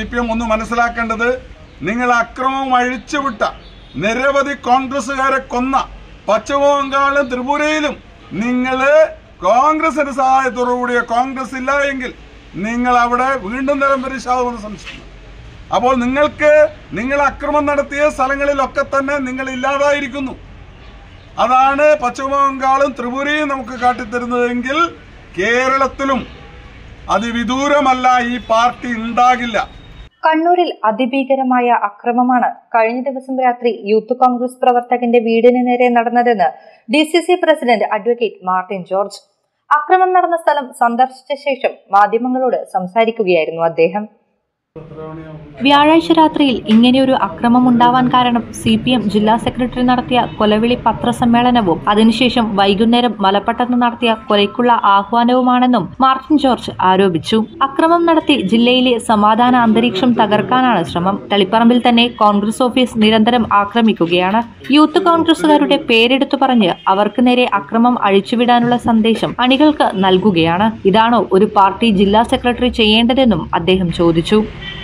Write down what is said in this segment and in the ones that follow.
CPM ഒന്ന് മനസ്സിലാക്കേണ്ടത്, നിങ്ങൾ അക്രമം അഴിച്ചുവിട്ട നിരവധി കോൺഗ്രസ്സുകാരെ കൊന്ന പശ്ചിമബംഗാളിലും ത്രിപുരയിലും നിങ്ങൾ കോൺഗ്രസിന്റെ സഹായത്തോടുകൂടിയ കോൺഗ്രസ് ഇല്ല എങ്കിൽ നിങ്ങൾ അവിടെ വീണ്ടും തരം പരിശാവുമെന്ന് സംശയിക്കുന്നു. അപ്പോൾ നിങ്ങൾ അക്രമം നടത്തിയ സ്ഥലങ്ങളിലൊക്കെ തന്നെ നിങ്ങൾ ഇല്ലാതായിരിക്കുന്നു. അതാണ് പശ്ചിമബംഗാളും ത്രിപുരയും നമുക്ക് കാട്ടിത്തരുന്നതെങ്കിൽ കേരളത്തിലും അതിവിദൂരമല്ല ഈ പാർട്ടി ഉണ്ടാകില്ല. കണ്ണൂരിൽ അതിഭീകരമായ അക്രമമാണ് കഴിഞ്ഞ ദിവസം രാത്രി യൂത്ത് കോൺഗ്രസ് പ്രവർത്തകന്റെ വീടിന് നേരെ നടന്നതെന്ന് DCC president advocate Martin George. അക്രമം നടന്ന സ്ഥലം സന്ദർശിച്ച ശേഷം മാധ്യമങ്ങളോട് സംസാരിക്കുകയായിരുന്നു അദ്ദേഹം. വ്യാഴാഴ്ച രാത്രിയിൽ ഇങ്ങനെയൊരു അക്രമം ഉണ്ടാവാൻ കാരണം CPM ജില്ലാ സെക്രട്ടറി നടത്തിയ കൊലവിളി പത്രസമ്മേളനവും അതിനുശേഷം വൈകുന്നേരം മലപ്പട്ടത്ത് നടത്തിയ കൊലയ്ക്കുള്ള ആഹ്വാനവുമാണെന്നും മാർട്ടിൻ ജോർജ് ആരോപിച്ചു. അക്രമം നടത്തി ജില്ലയിലെ സമാധാന അന്തരീക്ഷം തകർക്കാനാണ് ശ്രമം. തളിപ്പറമ്പിൽ തന്നെ കോൺഗ്രസ് ഓഫീസ് നിരന്തരം ആക്രമിക്കുകയാണ്. യൂത്ത് കോൺഗ്രസുകാരുടെ പേരെടുത്തു പറഞ്ഞ് അവർക്ക് നേരെ അക്രമം അഴിച്ചുവിടാനുള്ള സന്ദേശം അണികൾക്ക് നൽകുകയാണ്. ഇതാണോ ഒരു പാർട്ടി ജില്ലാ സെക്രട്ടറി ചെയ്യേണ്ടതെന്നും അദ്ദേഹം ചോദിച്ചു.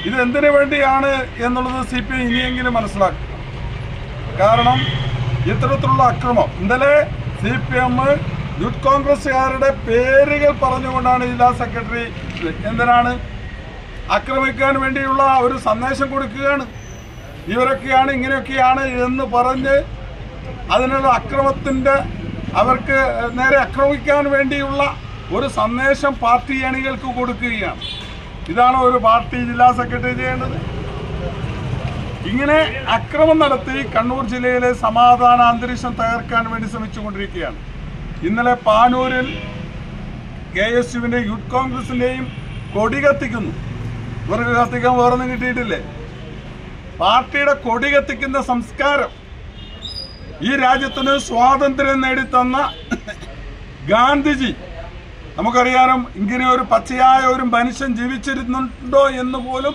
ഇത് എന്തിനു വേണ്ടിയാണ് എന്നുള്ളത് CPM ഇനിയെങ്കിലും മനസ്സിലാക്കും. കാരണം ഇത്തരത്തിലുള്ള അക്രമം ഇന്നലെ CPM യൂത്ത് കോൺഗ്രസുകാരുടെ പേരുകൾ പറഞ്ഞുകൊണ്ടാണ് ജില്ലാ സെക്രട്ടറി എന്തിനാണ് ആക്രമിക്കാൻ വേണ്ടിയുള്ള ഒരു സന്ദേശം കൊടുക്കുകയാണ്. ഇവരൊക്കെയാണ് ഇങ്ങനെയൊക്കെയാണ് എന്ന് പറഞ്ഞ് അതിനുള്ള അവർക്ക് നേരെ ആക്രമിക്കാൻ വേണ്ടിയുള്ള ഒരു സന്ദേശം പാർട്ടി അണികൾക്ക് കൊടുക്കുകയാണ്. ഇതാണ് ഒരു പാർട്ടി ജില്ലാ സെക്രട്ടറി ചെയ്യേണ്ടത്. ഇങ്ങനെ അക്രമം നടത്തി കണ്ണൂർ ജില്ലയിലെ സമാധാന അന്തരീക്ഷം തകർക്കാൻ വേണ്ടി ശ്രമിച്ചുകൊണ്ടിരിക്കുകയാണ്. ഇന്നലെ പാനൂരിൽ KSUവിന്റെ യൂത്ത് കോൺഗ്രസിന്റെയും കൊടി കത്തിക്കുന്നു. ഇവർക്ക് കത്തിക്കാൻ വേറൊന്നും കിട്ടിയിട്ടില്ലേ? പാർട്ടിയുടെ കൊടി കത്തിക്കുന്ന സംസ്കാരം ഈ രാജ്യത്തിന് സ്വാതന്ത്ര്യം നേടിത്തന്ന ഗാന്ധിജി, നമുക്കറിയാം ഇങ്ങനെ ഒരു പച്ചയായ ഒരു മനുഷ്യൻ ജീവിച്ചിരുന്നുണ്ടോ എന്ന് പോലും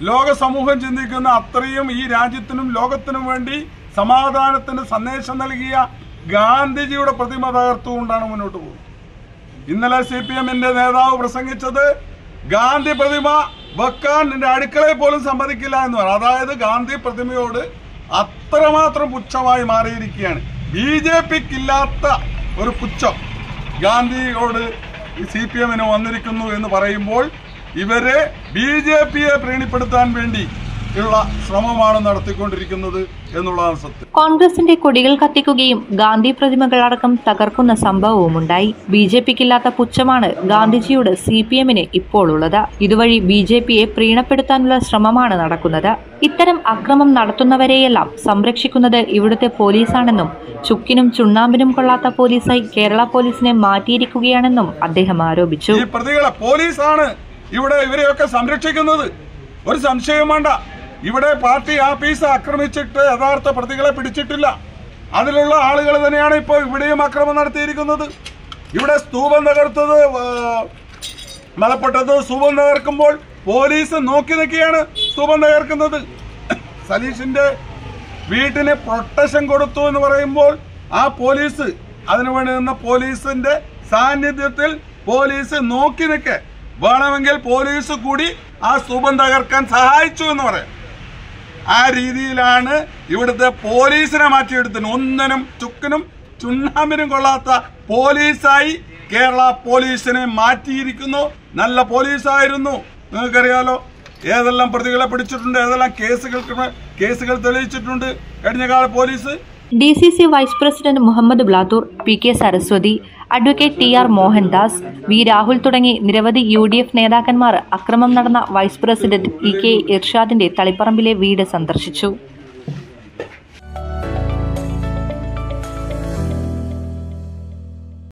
ലോക സമൂഹം ചിന്തിക്കുന്ന അത്രയും ഈ രാജ്യത്തിനും ലോകത്തിനും വേണ്ടി സമാധാനത്തിന് സന്ദേശം നൽകിയ ഗാന്ധിജിയുടെ പ്രതിമ തകർത്തുകൊണ്ടാണ് മുന്നോട്ട് പോകുന്നത്. ഇന്നലെ CPMന്റെ നേതാവ് പ്രസംഗിച്ചത് ഗാന്ധി പ്രതിമ വെക്കാൻ എന്റെ അടുക്കളയിൽ പോലും സമ്മതിക്കില്ല എന്ന് പറഞ്ഞു. അതായത് ഗാന്ധി പ്രതിമയോട് അത്രമാത്രം പുച്ഛമായി മാറിയിരിക്കുകയാണ്. BJPക്കില്ലാത്ത ഒരു പുച്ഛം ഗാന്ധിയോട് CPMന് വന്നിരിക്കുന്നു എന്ന് പറയുമ്പോൾ ഇവരെ BJPയെ പ്രീണിപ്പെടുത്താൻ വേണ്ടി ഉള്ള ശ്രമമാണ് നടത്തിക്കൊണ്ടിരിക്കുന്നത് എന്നുള്ളതാണ് സത്യം. കോൺഗ്രസിന്റെ കൊടികൾ കത്തിക്കുകയും ഗാന്ധി പ്രതിമകളടക്കം തകർക്കുന്ന സംഭവവുമുണ്ടായി. BJPക്കില്ലാത്ത പുച്ഛമാണ് ഗാന്ധിജിയോട് CPMന് ഇപ്പോൾ ഉള്ളത്. ഇതുവഴി BJPയെ പ്രീണപ്പെടുത്താനുള്ള ശ്രമമാണ് നടക്കുന്നത്. ഇത്തരം അക്രമം നടത്തുന്നവരെയെല്ലാം സംരക്ഷിക്കുന്നത് ഇവിടുത്തെ പോലീസാണെന്നും ചുക്കിനും ചുണ്ണാമ്പിനും കൊള്ളാത്ത പോലീസായി കേരള പോലീസിനെ മാറ്റിയിരിക്കുകയാണെന്നും അദ്ദേഹം ആരോപിച്ചു. ഈ പ്രതികളെ പോലീസാണ് ഇവരെയൊക്കെ സംരക്ഷിക്കുന്നത്. ഒരു സംശയം വേണ്ട. ഇവിടെ പാർട്ടി ആഫീസ് ആക്രമിച്ചിട്ട് യഥാർത്ഥ പ്രതികളെ പിടിച്ചിട്ടില്ല. അതിലുള്ള ആളുകൾ തന്നെയാണ് ഇപ്പോൾ ഇവിടെയും അക്രമം നടത്തിയിരിക്കുന്നത്. ഇവിടെ സ്തൂപം തകർത്തത്, മലപ്പട്ടത്ത് സ്തൂപം തകർക്കുമ്പോൾ പോലീസ് നോക്കി നിൽക്കുകയാണ് സ്തൂപം തകർക്കുന്നത്. സലീഷിന്റെ വീട്ടിന് പ്രൊട്ടക്ഷൻ കൊടുത്തു എന്ന് പറയുമ്പോൾ ആ പോലീസ് അതിനുവേണ്ടി നിന്ന പോലീസിന്റെ സാന്നിധ്യത്തിൽ പോലീസ് നോക്കി നിൽക്കെ വേണമെങ്കിൽ പോലീസ് കൂടി ആ സ്തൂപം തകർക്കാൻ സഹായിച്ചു എന്ന് പറയാം. ആ രീതിയിലാണ് ഇവിടുത്തെ പോലീസിനെ മാറ്റിയെടുത്തത്. ഒന്നിനും ചുക്കിനും ചുണ്ണാമ്പിനും കൊള്ളാത്ത പോലീസായി കേരള പോലീസിനെ മാറ്റിയിരിക്കുന്നു. നല്ല പോലീസായിരുന്നു. നിങ്ങൾക്കറിയാലോ ഏതെല്ലാം പ്രതികളെ പിടിച്ചിട്ടുണ്ട്, ഏതെല്ലാം കേസുകൾ തെളിയിച്ചിട്ടുണ്ട് കഴിഞ്ഞകാല പോലീസ്. DCC vice president Muhammad Blathur, PK Saraswathi, advocate TR Mohandas, V Rahul തുടങ്ങി നിരവധി UDF നേതാക്കന്മാർ അക്രമം നടന്ന വൈസ് പ്രസിഡന്റ് EK ഇർഷാദിന്റെ തളിപ്പറമ്പിലെ വീട് സന്ദർശിച്ചു.